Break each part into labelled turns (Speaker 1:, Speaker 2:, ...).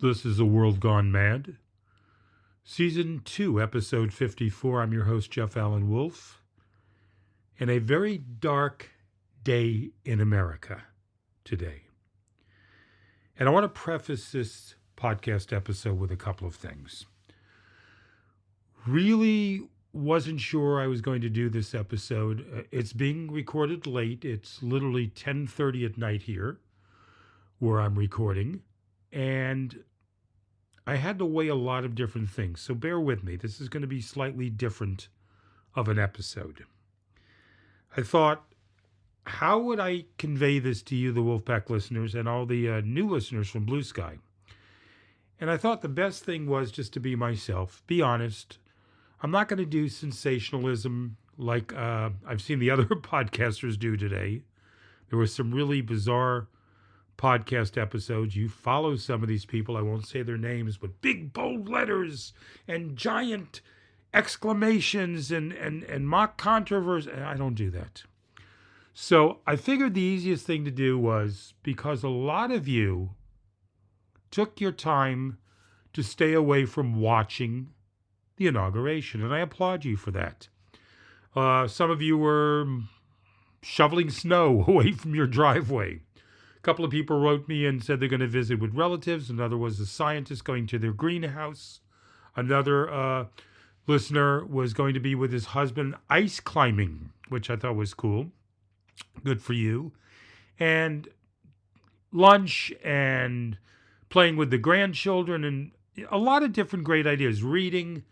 Speaker 1: This is A World Gone Mad, Season 2, Episode 54. I'm your host, Jeff Allen Wolf. And a very dark day in America today. And I want to preface this podcast episode with a couple of things. Really wasn't sure I was going to do this episode. It's being recorded late. It's literally 10:30 at night here where I'm recording. And I had to weigh a lot of different things, so bear with me. This is going to be slightly different of an episode. I thought, how would I convey this to you, the Wolfpack listeners, and all the new listeners from Blue Sky? And I thought the best thing was just to be myself, be honest. I'm not going to do sensationalism like I've seen the other podcasters do today. There were some really bizarre podcast episodes. You follow some of these people, I won't say their names, but big bold letters and giant exclamations and mock controversy. I don't do that. So I figured the easiest thing to do was, because a lot of you took your time to stay away from watching the inauguration, and I applaud you for that. Some of you were shoveling snow away from your driveway. A couple of people wrote me and said they're going to visit with relatives. Another was a scientist going to their greenhouse. Another listener was going to be with his husband ice climbing, which I thought was cool. Good for you. And lunch and playing with the grandchildren and a lot of different great ideas. Reading.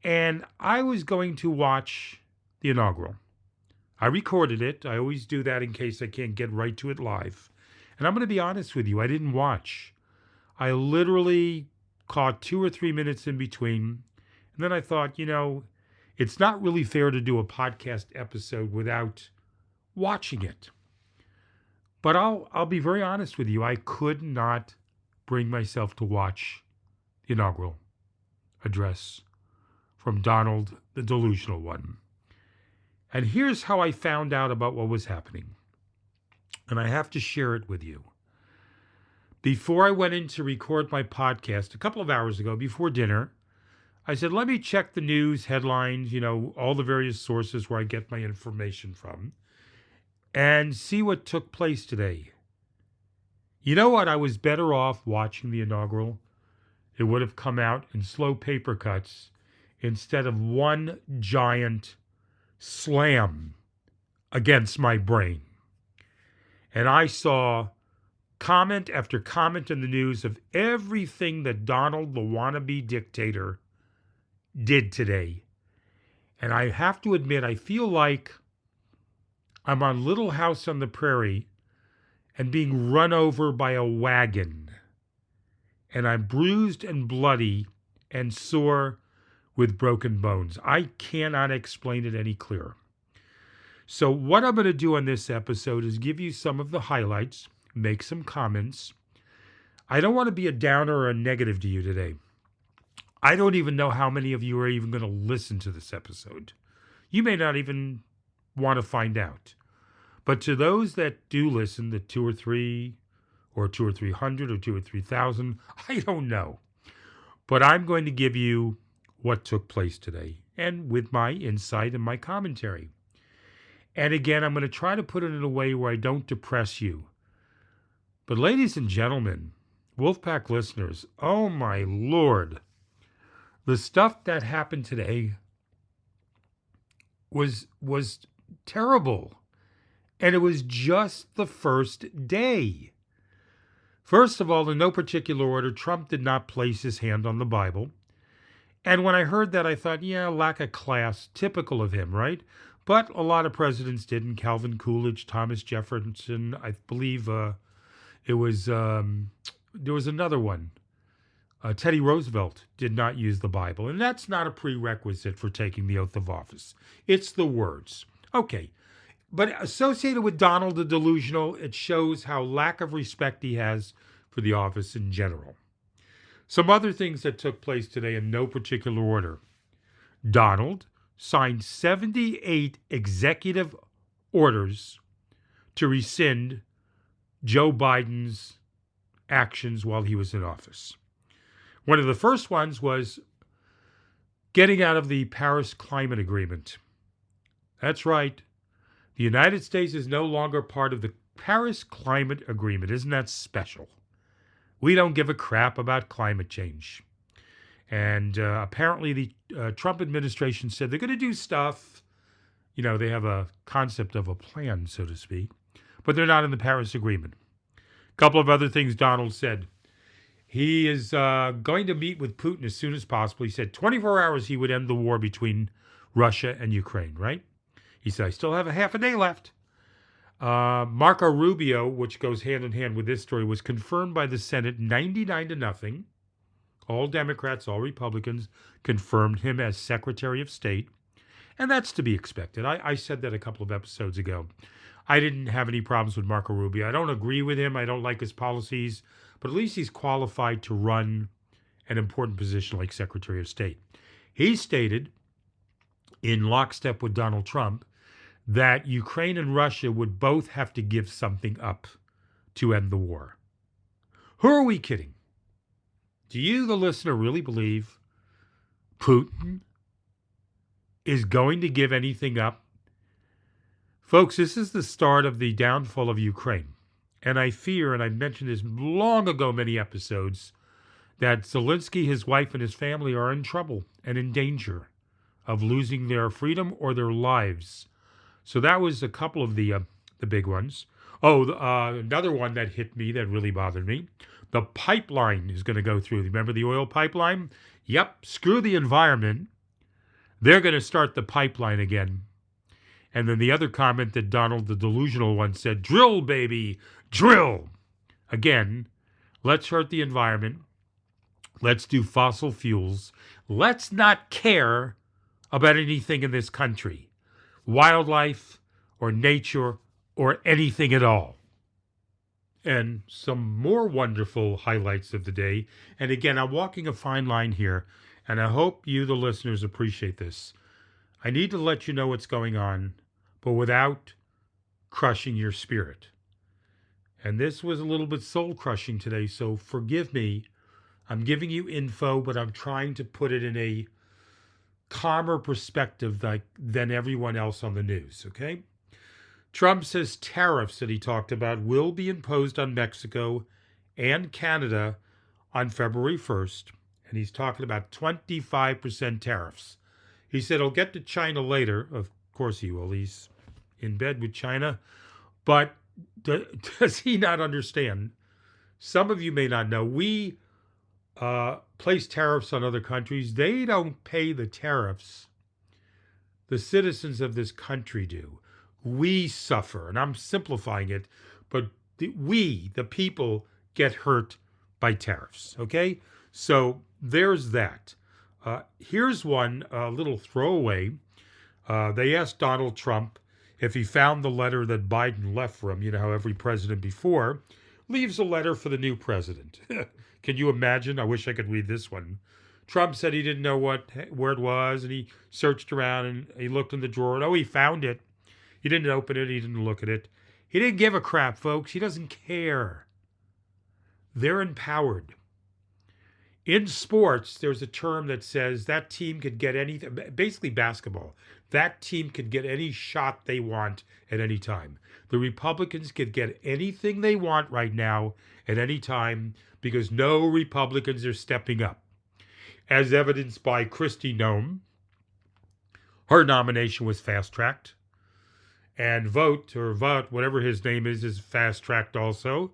Speaker 1: And I was going to watch the inaugural. I recorded it. I always do that in case I can't get right to it live. And I'm going to be honest with you, I didn't watch. I literally caught 2 or 3 minutes in between. And then I thought, it's not really fair to do a podcast episode without watching it. But I'll be very honest with you. I could not bring myself to watch the inaugural address from Donald, the delusional one. And here's how I found out about what was happening. And I have to share it with you. Before I went in to record my podcast a couple of hours ago, before dinner, I said, let me check the news headlines, all the various sources where I get my information from, and see what took place today. You know what? I was better off watching the inaugural. It would have come out in slow paper cuts instead of one giant slam against my brain. And I saw comment after comment in the news of everything that Donald, the wannabe dictator, did today. And I have to admit, I feel like I'm on Little House on the Prairie and being run over by a wagon. And I'm bruised and bloody and sore with broken bones. I cannot explain it any clearer. So what I'm going to do on this episode is give you some of the highlights, make some comments. I don't want to be a downer or a negative to you today. I don't even know how many of you are even going to listen to this episode. You may not even want to find out. But to those that do listen, the 2 or 3 or 2 or 300 or 2 or 3,000, I don't know. But I'm going to give you what took place today and with my insight and my commentary. And again, I'm going to try to put it in a way where I don't depress you. But ladies and gentlemen, Wolfpack listeners, oh my Lord, the stuff that happened today was terrible. And it was just the first day. First of all, in no particular order, Trump did not place his hand on the Bible. And when I heard that, I thought, lack of class, typical of him, right? But a lot of presidents didn't. Calvin Coolidge, Thomas Jefferson, I believe there was another one. Teddy Roosevelt did not use the Bible. And that's not a prerequisite for taking the oath of office. It's the words. Okay. But associated with Donald the delusional, it shows how lack of respect he has for the office in general. Some other things that took place today in no particular order. Donald signed 78 executive orders to rescind Joe Biden's actions while he was in office. One of the first ones was getting out of the Paris Climate Agreement. That's right. The United States is no longer part of the Paris Climate Agreement. Isn't that special? We don't give a crap about climate change. And apparently the Trump administration said they're going to do stuff. You know, they have a concept of a plan, so to speak, but they're not in the Paris Agreement. A couple of other things Donald said. He is going to meet with Putin as soon as possible. He said 24 hours he would end the war between Russia and Ukraine, right? He said, I still have a half a day left. Marco Rubio, which goes hand in hand with this story, was confirmed by the Senate 99-0. All Democrats, all Republicans confirmed him as Secretary of State. And that's to be expected. I said that a couple of episodes ago. I didn't have any problems with Marco Rubio. I don't agree with him. I don't like his policies. But at least he's qualified to run an important position like Secretary of State. He stated, in lockstep with Donald Trump, that Ukraine and Russia would both have to give something up to end the war. Who are we kidding? Do you, the listener, really believe Putin is going to give anything up? Folks, this is the start of the downfall of Ukraine. And I fear, and I mentioned this long ago, many episodes, that Zelensky, his wife, and his family are in trouble and in danger of losing their freedom or their lives. So that was a couple of the big ones. Another one that hit me that really bothered me. The pipeline is going to go through. Remember the oil pipeline? Yep, screw the environment. They're going to start the pipeline again. And then the other comment that Donald, the delusional one, said, drill, baby, drill. Again, let's hurt the environment. Let's do fossil fuels. Let's not care about anything in this country, wildlife or nature or anything at all. And some more wonderful highlights of the day. And again, I'm walking a fine line here, and I hope you, the listeners, appreciate this. I need to let you know what's going on, but without crushing your spirit. And this was a little bit soul-crushing today, so forgive me. I'm giving you info, but I'm trying to put it in a calmer perspective than everyone else on the news, okay? Trump says tariffs that he talked about will be imposed on Mexico and Canada on February 1st, and he's talking about 25% tariffs. He said he'll get to China later. Of course he will. He's in bed with China. But does he not understand? Some of you may not know. We place tariffs on other countries. They don't pay the tariffs. The citizens of this country do. We suffer, and I'm simplifying it, but we, the people, get hurt by tariffs, okay? So there's that. Here's one little throwaway. They asked Donald Trump if he found the letter that Biden left for him. You know how every president before leaves a letter for the new president. Can you imagine? I wish I could read this one. Trump said he didn't know where it was, and he searched around, and he looked in the drawer, and he found it. He didn't open it. He didn't look at it. He didn't give a crap, folks. He doesn't care. They're empowered. In sports, there's a term that says that team could get anything, basically basketball. That team could get any shot they want at any time. The Republicans could get anything they want right now at any time because no Republicans are stepping up. As evidenced by Kristi Noem, her nomination was fast-tracked. And Vote, whatever his name is fast-tracked also.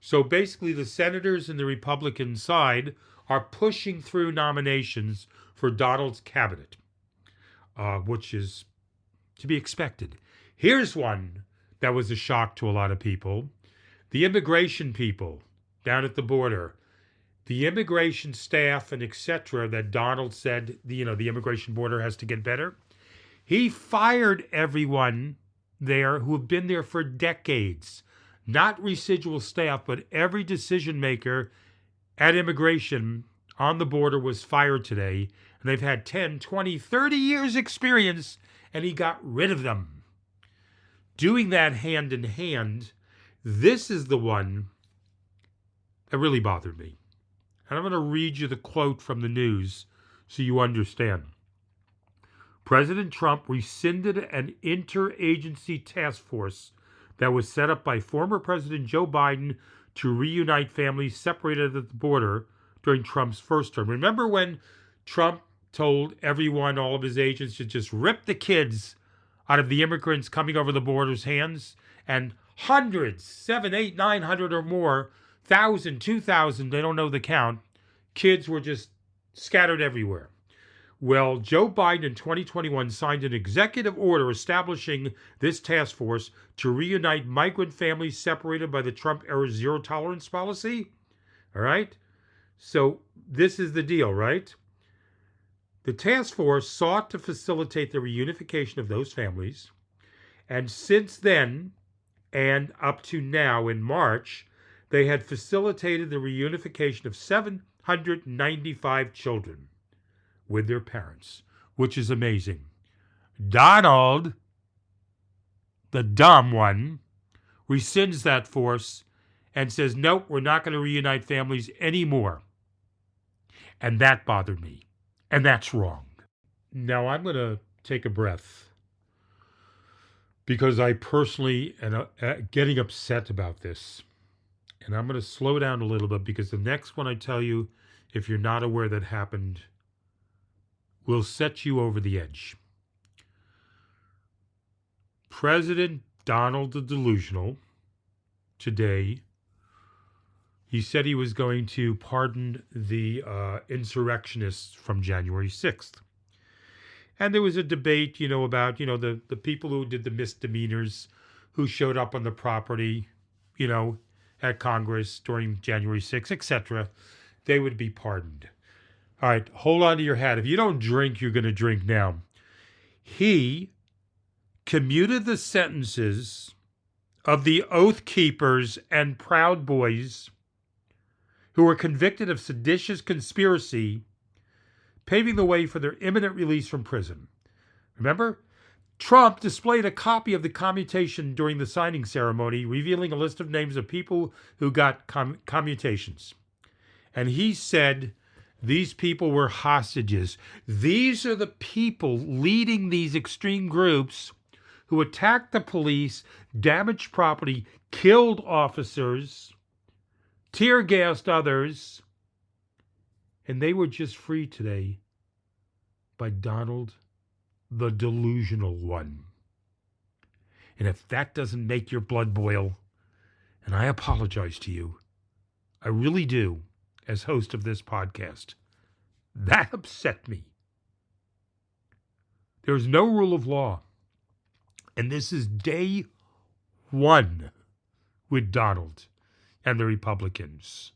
Speaker 1: So basically the senators in the Republican side are pushing through nominations for Donald's cabinet, which is to be expected. Here's one that was a shock to a lot of people. The immigration people down at the border, the immigration staff and etc. that Donald said, the immigration border has to get better. He fired everyone there who have been there for decades. Not residual staff, but every decision maker at immigration on the border was fired today. And they've had 10, 20, 30 years experience, and he got rid of them. Doing that hand in hand, this is the one that really bothered me. And I'm going to read you the quote from the news so you understand. President Trump rescinded an interagency task force that was set up by former President Joe Biden to reunite families separated at the border during Trump's first term. Remember when Trump told everyone, all of his agents, to just rip the kids out of the immigrants coming over the border's hands? And hundreds, 7, 8, 900 or more, 1,000, 2,000, they don't know the count, kids were just scattered everywhere. Well, Joe Biden in 2021 signed an executive order establishing this task force to reunite migrant families separated by the Trump-era zero-tolerance policy. All right? So this is the deal, right? The task force sought to facilitate the reunification of those families. And since then, and up to now in March, they had facilitated the reunification of 795 children with their parents, which is amazing. Donald, the dumb one, rescinds that force and says, nope, we're not going to reunite families anymore. And that bothered me. And that's wrong. Now I'm going to take a breath because I personally am getting upset about this. And I'm going to slow down a little bit because the next one I tell you, if you're not aware that happened, will set you over the edge. President Donald the Delusional, today, he said he was going to pardon the insurrectionists from January 6th. And there was a debate, about, the people who did the misdemeanors, who showed up on the property, at Congress during January 6th, etc. They would be pardoned. All right, hold on to your hat. If you don't drink, you're going to drink now. He commuted the sentences of the Oath Keepers and Proud Boys who were convicted of seditious conspiracy, paving the way for their imminent release from prison. Remember? Trump displayed a copy of the commutation during the signing ceremony, revealing a list of names of people who got commutations. And he said these people were hostages. These are the people leading these extreme groups who attacked the police, damaged property, killed officers, tear-gassed others, and they were just freed today by Donald the Delusional One. And if that doesn't make your blood boil, and I apologize to you, I really do, as host of this podcast, that upset me. There's no rule of law. And this is day one with Donald and the Republicans.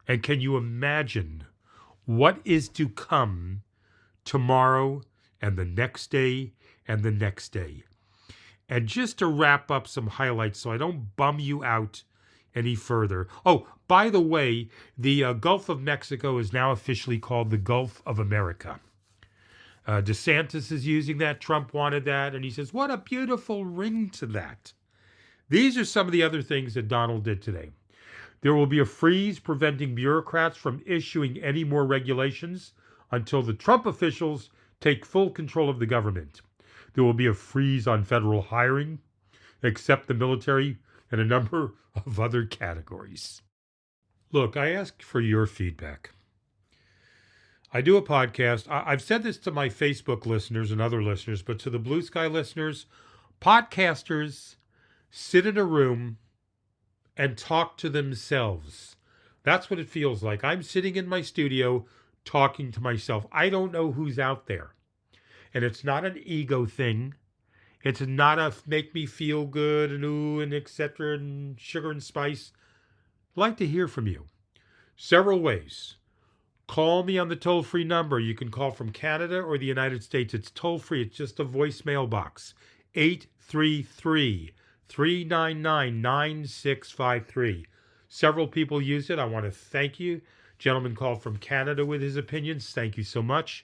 Speaker 1: And can you imagine what is to come tomorrow and the next day and the next day? And just to wrap up some highlights so I don't bum you out any further. Oh, by the way, the Gulf of Mexico is now officially called the Gulf of America. DeSantis is using that. Trump wanted that. And he says, what a beautiful ring to that. These are some of the other things that Donald did today. There will be a freeze preventing bureaucrats from issuing any more regulations until the Trump officials take full control of the government. There will be a freeze on federal hiring, except the military and a number of other categories. Look, I ask for your feedback. I do a podcast. I've said this to my Facebook listeners and other listeners, but to the Blue Sky listeners, podcasters sit in a room and talk to themselves. That's what it feels like. I'm sitting in my studio talking to myself. I don't know who's out there. And it's not an ego thing. It's not a make me feel good and ooh and etc. and sugar and spice. I'd like to hear from you. Several ways. Call me on the toll-free number. You can call from Canada or the United States. It's toll-free. It's just a voicemail box. 833-399-9653. Several people use it. I want to thank you. Gentleman called from Canada with his opinions. Thank you so much.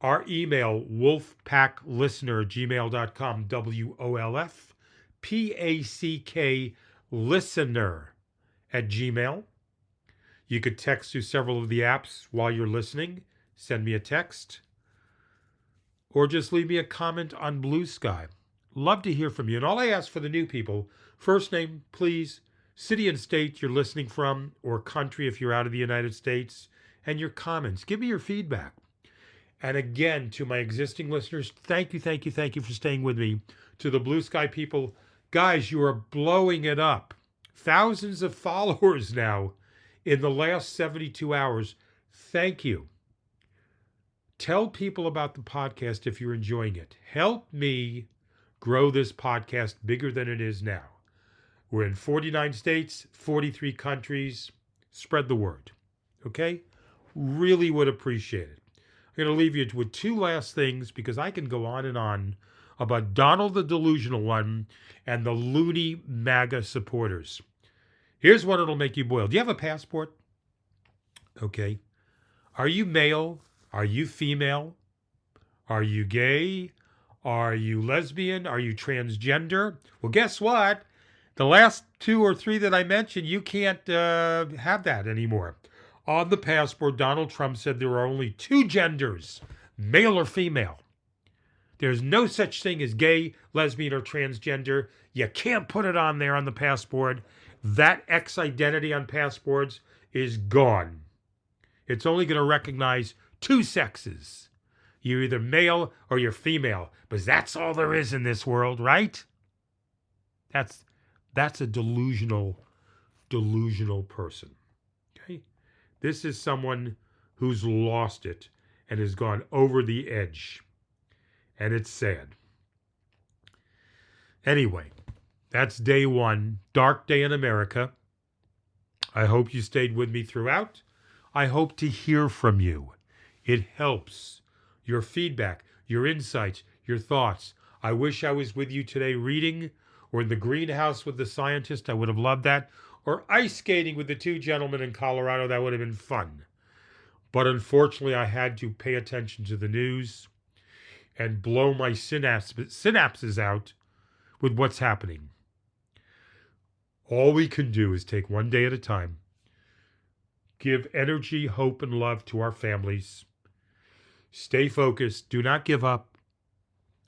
Speaker 1: Our email, wolfpacklistener@gmail.com, WOLFPACK listener@gmail. You could text through several of the apps while you're listening. Send me a text. Or just leave me a comment on Blue Sky. Love to hear from you. And all I ask for the new people, first name, please, city and state you're listening from, or country if you're out of the United States, and your comments. Give me your feedback. And again, to my existing listeners, thank you for staying with me. To the Blue Sky people, guys, you are blowing it up. Thousands of followers now in the last 72 hours. Thank you. Tell people about the podcast if you're enjoying it. Help me grow this podcast bigger than it is now. We're in 49 states, 43 countries. Spread the word. Okay? Really would appreciate it. I'm going to leave you with two last things because I can go on and on about Donald the Delusional One and the loony MAGA supporters. Here's one that'll make you boil. Do you have a passport? Okay. Are you male? Are you female? Are you gay? Are you lesbian? Are you transgender? Well, guess what? The last two or three that I mentioned, you can't have that anymore. On the passport, Donald Trump said there are only two genders, male or female. There's no such thing as gay, lesbian, or transgender. You can't put it on there on the passport. That X identity on passports is gone. It's only going to recognize two sexes. You're either male or you're female. But that's all there is in this world, right? That's a delusional person. Okay? This is someone who's lost it and has gone over the edge. And it's sad. Anyway, that's day one. Dark day in America. I hope you stayed with me throughout. I hope to hear from you. It helps. Your feedback, your insights, your thoughts. I wish I was with you today reading, or in the greenhouse with the scientist. I would have loved that. Or ice skating with the two gentlemen in Colorado. That would have been fun. But unfortunately, I had to pay attention to the news and blow my synapses out with what's happening. All we can do is take one day at a time. Give energy, hope, and love to our families. Stay focused. Do not give up.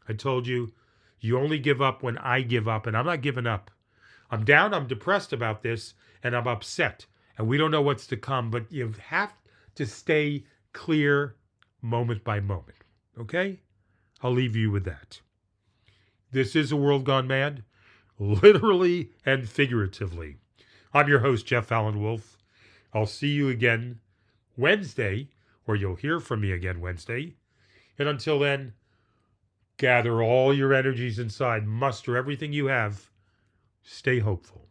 Speaker 1: I told you, you only give up when I give up, and I'm not giving up. I'm down, I'm depressed about this, and I'm upset. And we don't know what's to come, but you have to stay clear moment by moment. Okay? I'll leave you with that. This is a world gone mad, literally and figuratively. I'm your host, Jeff Allen Wolf. I'll see you again Wednesday, or you'll hear from me again Wednesday. And until then, gather all your energies inside, muster everything you have, stay hopeful.